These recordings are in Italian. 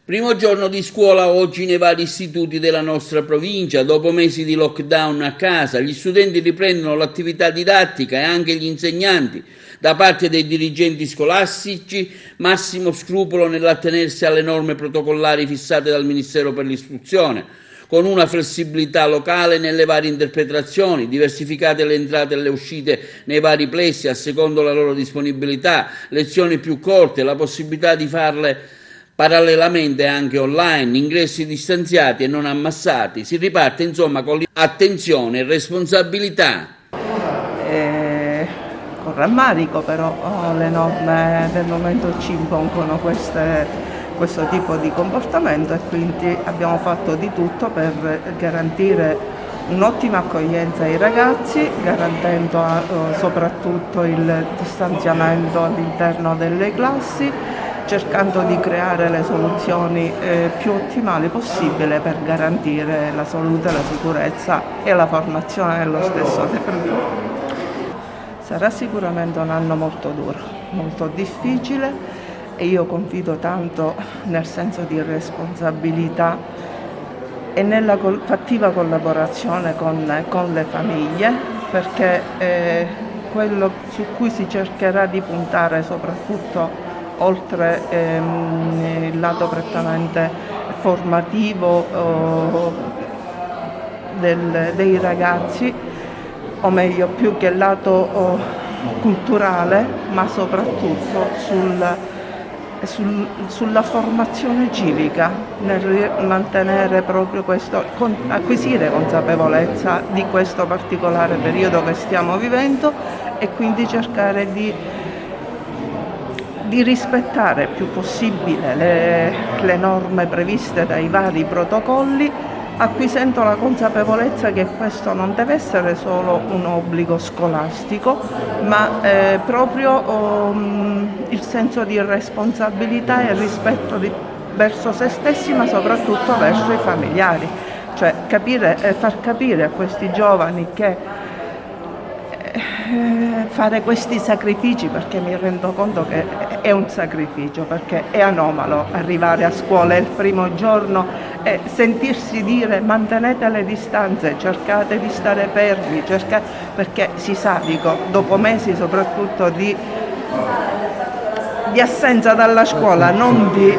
Primo giorno di scuola oggi nei vari istituti della nostra provincia. Dopo mesi di lockdown a casa, gli studenti riprendono l'attività didattica e anche gli insegnanti. Da parte dei dirigenti scolastici, massimo scrupolo nell'attenersi alle norme protocollari fissate dal Ministero per l'Istruzione, con una flessibilità locale nelle varie interpretazioni, diversificate le entrate e le uscite nei vari plessi a secondo la loro disponibilità, lezioni più corte, la possibilità di farle parallelamente anche online, ingressi distanziati e non ammassati. Si riparte insomma con attenzione e responsabilità. Con rammarico però le norme del momento ci impongono questo tipo di comportamento e quindi abbiamo fatto di tutto per garantire un'ottima accoglienza ai ragazzi, garantendo soprattutto il distanziamento all'interno delle classi, cercando di creare le soluzioni più ottimali possibile per garantire la salute, la sicurezza e la formazione nello stesso tempo. Sarà sicuramente un anno molto duro, molto difficile e io confido tanto nel senso di responsabilità e nella fattiva collaborazione con le famiglie, perché quello su cui si cercherà di puntare soprattutto oltre il lato prettamente formativo dei ragazzi, o meglio più che il lato culturale, ma soprattutto sulla formazione civica, nel mantenere proprio questo, acquisire consapevolezza di questo particolare periodo che stiamo vivendo e quindi cercare di rispettare il più possibile le norme previste dai vari protocolli, acquisendo la consapevolezza che questo non deve essere solo un obbligo scolastico, ma proprio il senso di responsabilità e rispetto verso se stessi, ma soprattutto verso i familiari, cioè far capire a questi giovani che fare questi sacrifici, perché mi rendo conto che è un sacrificio, perché è anomalo arrivare a scuola il primo giorno e sentirsi dire mantenete le distanze, cercate di stare fermi, perché si sa, dopo mesi soprattutto di assenza dalla scuola, non di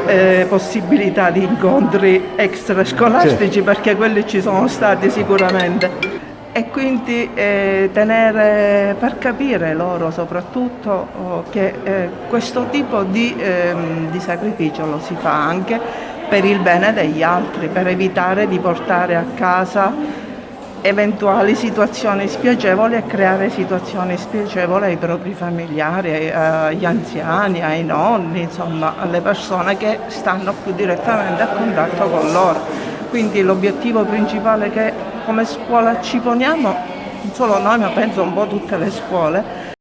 possibilità di incontri extrascolastici, perché quelli ci sono stati sicuramente. E quindi far capire loro soprattutto che questo tipo di sacrificio lo si fa anche per il bene degli altri, per evitare di portare a casa eventuali situazioni spiacevoli e creare situazioni spiacevoli ai propri familiari, agli anziani, ai nonni, insomma alle persone che stanno più direttamente a contatto con loro. Quindi l'obiettivo principale che come scuola ci poniamo, non solo noi ma penso un po' tutte le scuole,